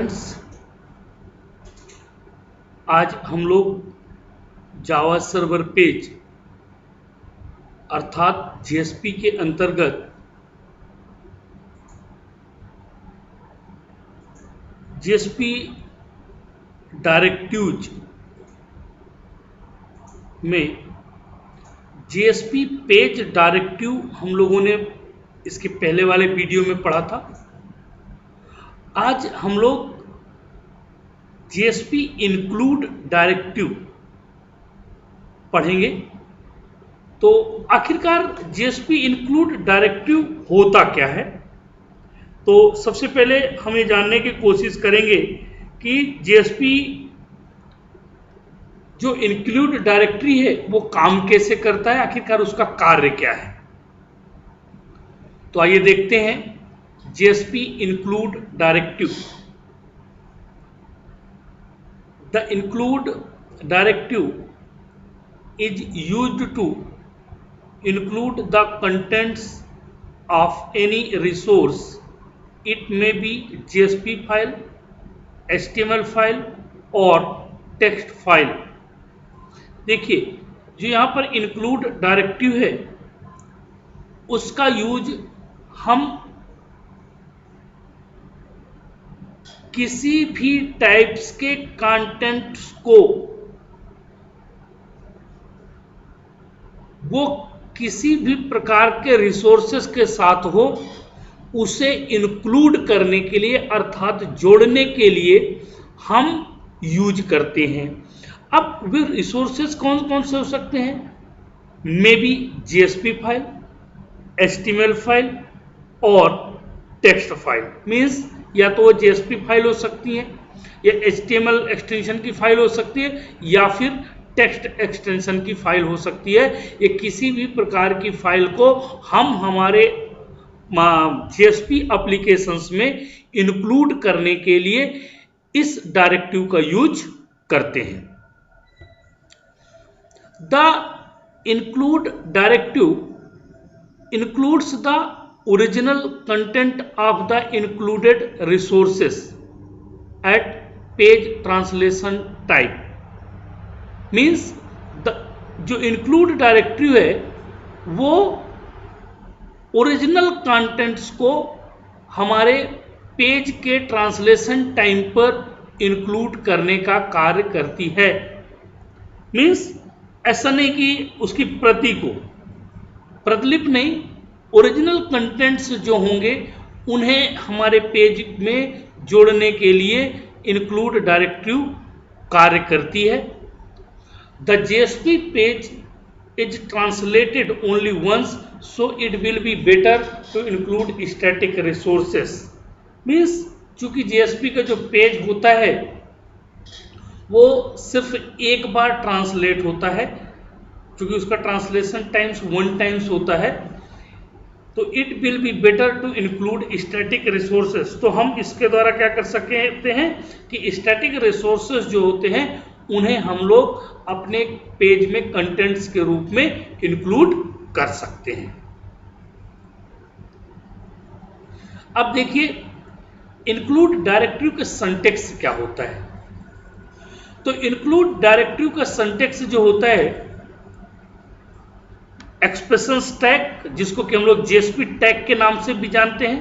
Friends, आज हम लोग जावा सर्वर पेज अर्थात जेएसपी के अंतर्गत जेएसपी डायरेक्टिव्स में जेएसपी पेज डायरेक्टिव हम लोगों ने इसके पहले वाले वीडियो में पढ़ा था। आज हम लोग जेएसपी इंक्लूड डायरेक्टिव पढ़ेंगे। तो आखिरकार जेएसपी इंक्लूड डायरेक्टिव होता क्या है? तो सबसे पहले हम ये जानने की कोशिश करेंगे कि जेएसपी जो इंक्लूड डायरेक्टरी है वो काम कैसे करता है, आखिरकार उसका कार्य क्या है। तो आइए देखते हैं JSP include directive. The include directive is used to include the contents of any resource. It may be JSP file, HTML file और text file। देखिए, जो यहाँ पर include डायरेक्टिव है उसका यूज हम किसी भी टाइप्स के कंटेंट्स को वो किसी भी प्रकार के रिसोर्सेस के साथ हो उसे इंक्लूड करने के लिए अर्थात जोड़ने के लिए हम यूज करते हैं। अब वे रिसोर्सेस कौन कौन से हो सकते हैं? मे be JSP file, HTML file और टेक्स्ट फाइल। मीन्स या तो वो जेएसपी फाइल हो सकती है या एचटीएमएल एक्सटेंशन की फाइल हो सकती है या फिर टेक्स्ट एक्सटेंशन की फाइल हो सकती है। ये किसी भी प्रकार की फाइल को हम हमारे जेएसपी एप्लीकेशंस में इंक्लूड करने के लिए इस डायरेक्टिव का यूज करते हैं। The include directive includes the original content of the included resources at page translation type। Means जो include डायरेक्टिव है वो ओरिजिनल कंटेंट्स को हमारे पेज के ट्रांसलेशन टाइम पर इंक्लूड करने का कार्य करती है। मीन्स ऐसा नहीं कि उसकी प्रति को, प्रतिलिपि नहीं, ओरिजिनल कंटेंट्स जो होंगे उन्हें हमारे पेज में जोड़ने के लिए इंक्लूड डायरेक्टिव कार्य करती है। The JSP page is translated only once so it will be better to include static resources. Means चूंकि जेएसपी का जो पेज होता है वो सिर्फ एक बार ट्रांसलेट होता है, क्योंकि उसका ट्रांसलेशन टाइम्स 1 टाइम्स होता है, तो it will be better to include static resources. तो हम इसके द्वारा क्या कर सकते हैं कि स्टैटिक रिसोर्सेस जो होते हैं उन्हें हम लोग अपने पेज में कंटेंट्स के रूप में इंक्लूड कर सकते हैं। अब देखिए इंक्लूड डायरेक्टिव का सिंटैक्स क्या होता है। तो इंक्लूड डायरेक्टिव का सिंटैक्स जो होता है एक्सप्रेशंस टैग, जिसको कि हम लोग जेएसपी टैग के नाम से भी जानते हैं,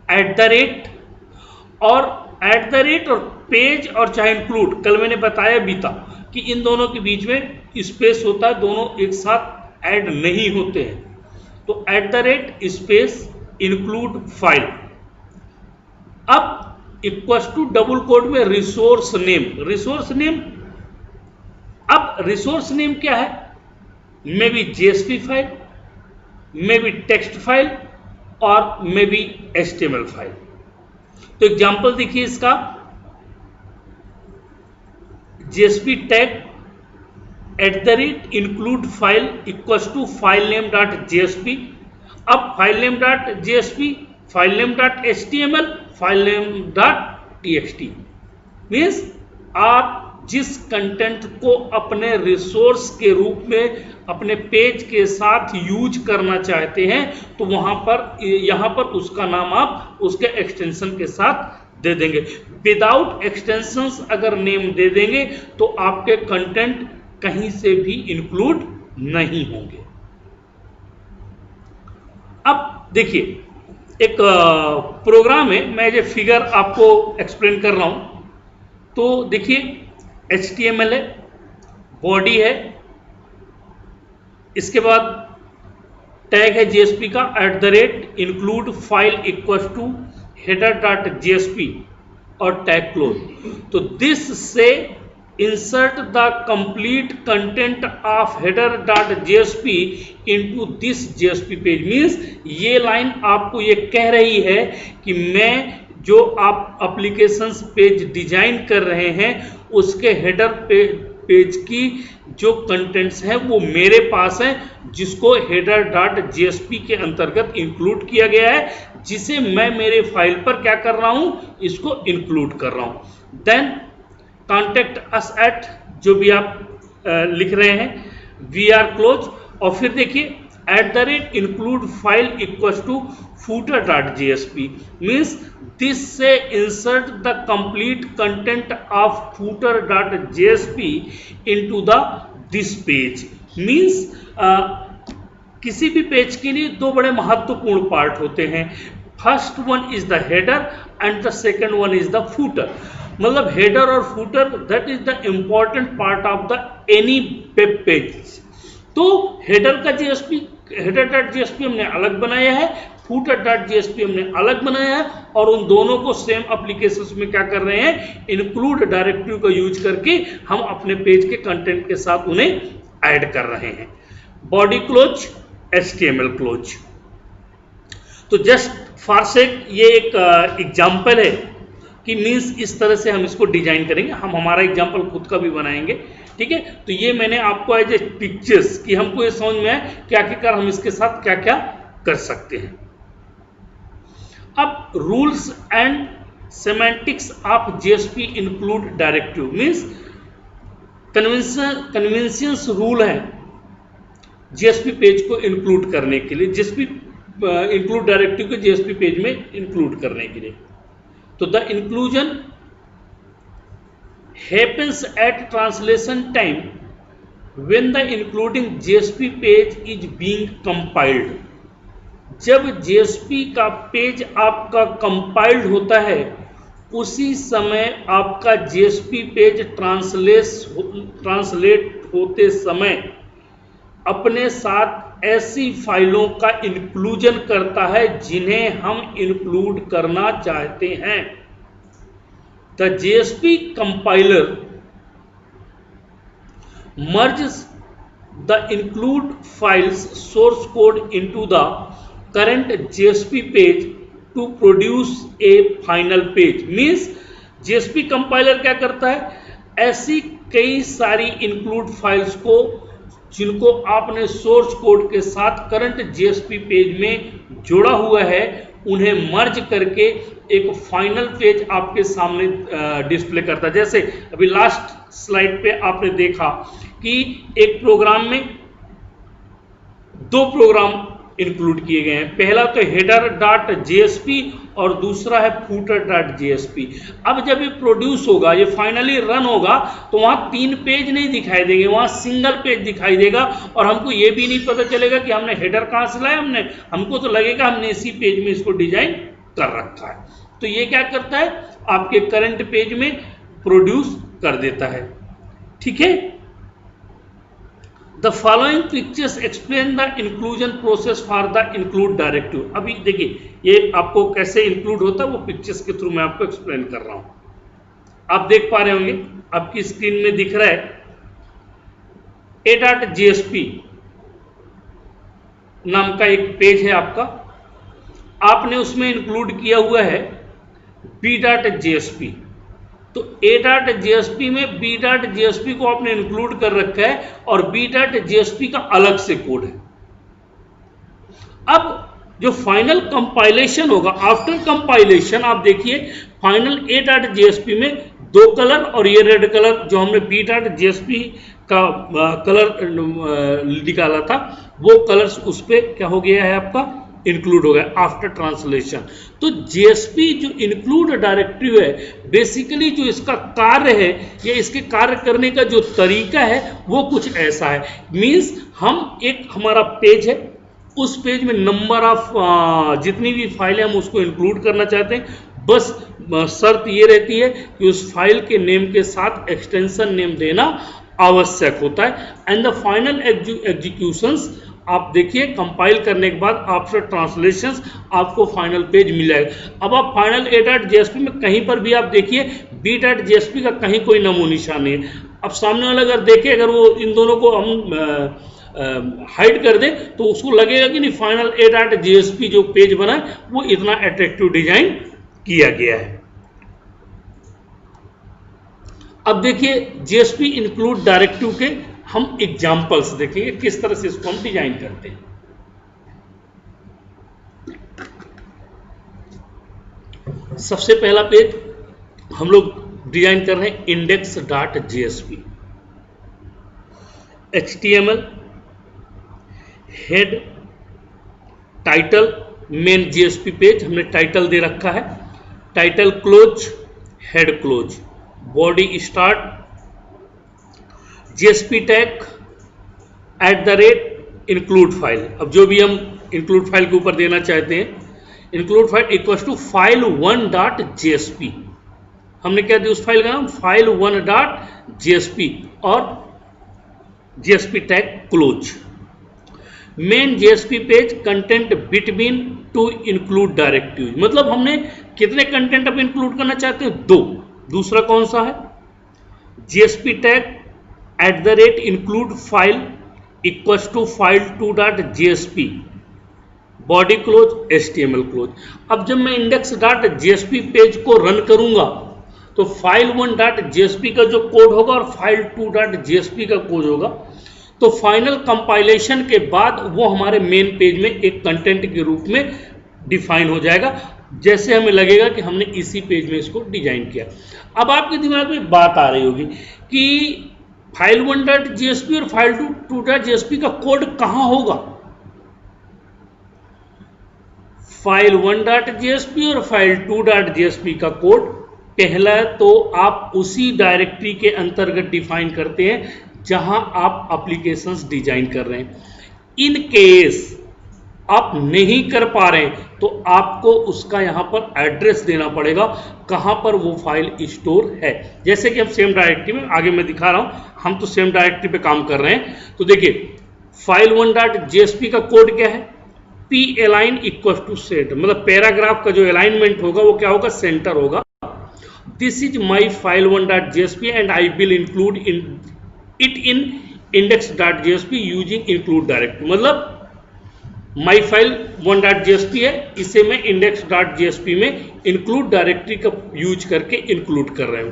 @ और @ और पेज और चाहे इंक्लूड, कल मैंने बताया भी था कि इन दोनों के बीच में स्पेस होता है, दोनों एक साथ ऐड नहीं होते हैं। तो @ स्पेस इंक्लूड फाइल। अब इक्वल्स टू डबल कोट में रिसोर्स नेम। रिसोर्स नेम, अब रिसोर्स नेम क्या है? May be JSP file, may be text file और मे बी एचटीएमएल फाइल। तो एग्जांपल देखिए इसका, JSP tag @ include file equals to file name dot JSP. अब file name dot JSP, file name dot HTML, file name dot TXT. Means आप जिस content को अपने resource के रूप में अपने पेज के साथ यूज करना चाहते हैं तो यहाँ पर उसका नाम आप उसके एक्सटेंशन के साथ दे देंगे। विदाउट एक्सटेंशंस अगर नेम दे देंगे तो आपके कंटेंट कहीं से भी इंक्लूड नहीं होंगे। अब देखिए एक प्रोग्राम है, मैं ये फिगर आपको एक्सप्लेन कर रहा हूं। तो देखिए HTML है, बॉडी है, इसके बाद टैग है JSP का @include file equal to header.jsp और टैग क्लोज। तो दिस से insert the complete content of header.jsp into this JSP page. Means ये लाइन आपको ये कह रही है कि मैं जो आप एप्लीकेशंस पेज डिजाइन कर रहे हैं उसके हेडर पेज की जो कंटेंट्स हैं वो मेरे पास है, जिसको header.jsp के अंतर्गत इंक्लूड किया गया है, जिसे मैं मेरे फाइल पर क्या कर रहा हूं, इसको इंक्लूड कर रहा हूं। देन कॉन्टेक्ट अस एट जो भी आप लिख रहे हैं VR क्लोज, और फिर देखिए @include file equal to footer.jsp means this से insert the complete content of footer.jsp into the this page. Means किसी भी पेज के लिए दो बड़े महत्वपूर्ण पार्ट होते हैं। First one is the header and the second one is the footer. मतलब हेडर और footer that is the important part of the any web page. तो हेडर का JSP header.jsp हमने अलग बनाया है, footer.jsp हमने अलग बनाया है, और उन दोनों को सेम एप्लीकेशंस में क्या कर रहे हैं, इंक्लूड डायरेक्टिव का यूज करके हम अपने पेज के कंटेंट के साथ उन्हें ऐड कर रहे हैं। Body close, HTML close. तो जस्ट फॉर सेक ये एक एग्जाम्पल है कि मीन्स इस तरह से हम इसको डिजाइन करेंगे। हम हमारा एग्जाम्पल खुद का भी बनाएंगे, ठीक है। तो ये मैंने आपको एज ए पिक्चर्स कि हमको ये समझ में आए कि आखिरकार हम इसके साथ क्या क्या कर सकते हैं। अब rules and semantics of JSP include directive means conventions rule है JSP पेज को इंक्लूड करने के लिए, JSP इंक्लूड डायरेक्टिव को JSP पेज में इंक्लूड करने के लिए। तो the inclusion happens at translation time when the including JSP page is being compiled। जब JSP का पेज आपका कंपाइल्ड होता है उसी समय आपका JSP पेज ट्रांसलेट होते समय अपने साथ ऐसी फाइलों का इंक्लूजन करता है जिन्हें हम इंक्लूड करना चाहते हैं। The JSP compiler merges the include files source code into the current JSP page to produce a final page। Means JSP compiler क्या करता है, ऐसी कई सारी include फाइल्स को जिनको आपने सोर्स कोड के साथ करंट JSP पेज में जोड़ा हुआ है उन्हें मर्ज करके एक फाइनल पेज आपके सामने डिस्प्ले करता है। जैसे अभी लास्ट स्लाइड पे आपने देखा कि एक प्रोग्राम में दो प्रोग्राम इंक्लूड किए गए हैं, पहला तो header.jsp और दूसरा है footer.jsp। अब जब ये प्रोड्यूस होगा, ये फाइनली रन होगा, तो वहां तीन पेज नहीं दिखाई देंगे, वहां सिंगल पेज दिखाई देगा और हमको ये भी नहीं पता चलेगा कि हमने हेडर कहां से लाया, हमको तो लगेगा हमने इसी पेज में इसको डिजाइन कर रखा है। तो ये क्या करता है, आपके करंट पेज में प्रोड्यूस कर देता है, ठीक है। The following pictures explain the inclusion process for the include directive. अभी देखिए ये आपको कैसे इंक्लूड होता है वो पिक्चर्स के थ्रू मैं आपको एक्सप्लेन कर रहा हूं। आप देख पा रहे होंगे, आपकी स्क्रीन में दिख रहा है a.jsp नाम का एक पेज है आपका, आपने उसमें इंक्लूड किया हुआ है b.jsp। तो a.jsp में b.jsp को आपने इंक्लूड कर रखा है और b.jsp का अलग से कोड है। अब जो फाइनल कंपाइलेशन होगा, आफ्टर कंपाइलेशन आप देखिए फाइनल a.jsp में दो कलर और ये रेड कलर जो हमने b.jsp का कलर निकाला था वो कलर्स उस पर क्या हो गया है, आपका इंक्लूड हो गया आफ्टर ट्रांसलेशन। तो जेएसपी जो इंक्लूड डायरेक्टिव है, बेसिकली जो इसका कार्य है या इसके कार्य करने का जो तरीका है वो कुछ ऐसा है। मीन्स हम एक हमारा पेज है, उस पेज में नंबर ऑफ जितनी भी फाइलें हम उसको इंक्लूड करना चाहते हैं, बस शर्त ये रहती है कि उस फाइल के नेम के साथ एक्सटेंशन नेम देना आवश्यक होता है। एंड द फाइनल एग्जीक्यूशंस, आप देखिए कंपाइल करने के बाद आफ्टर ट्रांसलेशंस आपको फाइनल पेज मिल जाएगा। अब आप फाइनल a.jsp में कहीं पर भी आप देखिए b.jsp का कहीं कोई नमो निशान नहीं है। अब सामने वाला अगर देखे, अगर वो इन दोनों को हम हाइड कर दे तो उसको लगेगा कि नहीं फाइनल a.jsp जो पेज बना है वो इतना अट्रैक्टिव डिजाइन किया गया है। अब देखिए जेएसपी इंक्लूड डायरेक्टिव के हम एग्जांपल्स देखेंगे किस तरह से इसको हम डिजाइन करते हैं। सबसे पहला पेज हम लोग डिजाइन कर रहे हैं index.jsp, HTML, head, title, main JSP page हमने टाइटल दे रखा है, title close, head close, body start, JSP tag @include file. अब जो भी हम इंक्लूड फाइल के ऊपर देना चाहते हैं, include file equals to file1.jsp, हमने क्या दिया उस फाइल का नाम file1.jsp और JSP tag close. Main JSP page content between two include directive, मतलब हमने कितने कंटेंट अब इंक्लूड करना चाहते हैं, 2। दूसरा कौन सा है, JSP tag @include file equals to file2.jsp, body close, HTML close. अब जब मैं index.jsp पेज को रन करूंगा तो file1.jsp का जो कोड होगा और file2.jsp का कोड होगा, तो फाइनल कंपाइलेशन के बाद वो हमारे मेन पेज में एक कंटेंट के रूप में डिफाइन हो जाएगा, जैसे हमें लगेगा कि हमने इसी पेज में इसको डिजाइन किया। अब आपके दिमाग में बात आ रही होगी कि file1.jsp और file2.jsp का कोड कहां होगा। file1.jsp और file2.jsp का कोड पहला तो आप उसी डायरेक्टरी के अंतर्गत डिफाइन करते हैं जहां आप एप्लीकेशंस डिजाइन कर रहे हैं। इन केस आप नहीं कर पा रहे हैं तो आपको उसका यहां पर एड्रेस देना पड़ेगा कहां पर वो फाइल स्टोर है। जैसे कि हम सेम डायरेक्टरी में, आगे मैं दिखा रहा हूं, हम तो सेम डायरेक्टरी पे काम कर रहे हैं। तो देखिए file1.jsp का कोड क्या है, p-align इक्वल टू सेंटर, मतलब पैराग्राफ का जो अलाइनमेंट होगा वो क्या होगा, सेंटर होगा। This is my file1.jsp and I will include it in index.jsp using include directive, मतलब माई file1.jsp है, इसे मैं index.jsp में इंक्लूड डायरेक्टरी का यूज करके इंक्लूड कर रहे हूं।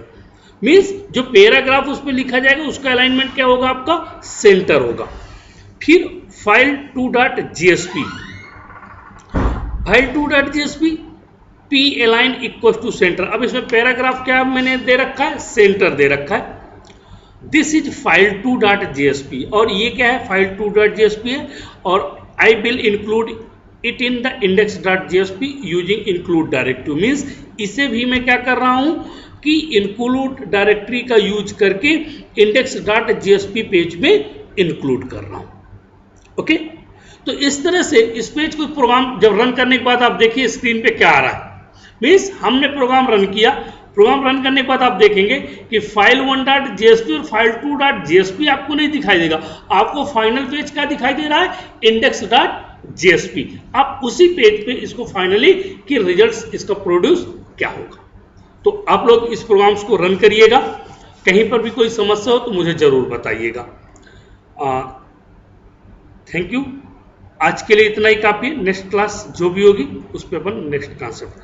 मीन्स जो पैराग्राफ उस पर लिखा जाएगा उसका अलाइनमेंट क्या होगा, आपका सेंटर होगा। फिर file2.jsp, file2.jsp p-align equal to centre. अब इसमें पैराग्राफ क्या मैंने दे रखा है, सेंटर दे रखा है। दिस इज file2.jsp और ये क्या है, file2.jsp है और I will include it in the index.jsp using include directive. Means इसे भी मैं क्या कर रहा हूं कि इंक्लूड डायरेक्टरी का यूज करके index.jsp पेज में इंक्लूड कर रहा हूं। ओके, तो इस तरह से इस पेज को प्रोग्राम जब रन करने के बाद आप देखिए स्क्रीन पे क्या आ रहा है। मीन्स हमने प्रोग्राम रन किया, प्रोग्राम रन करने के बाद आप देखेंगे कि file1.jsp और file2.jsp आपको नहीं दिखाई देगा, आपको फाइनल पेज क्या दिखाई दे रहा है, index.jsp। आप उसी पेज पे इसको फाइनली कि रिजल्ट्स इसका प्रोड्यूस क्या होगा। तो आप लोग इस प्रोग्राम्स को रन करिएगा, कहीं पर भी कोई समस्या हो तो मुझे जरूर बताइएगा। थैंक यू, आज के लिए इतना ही काफी है। नेक्स्ट क्लास जो भी होगी उस पर अपन नेक्स्ट कॉन्सेप्ट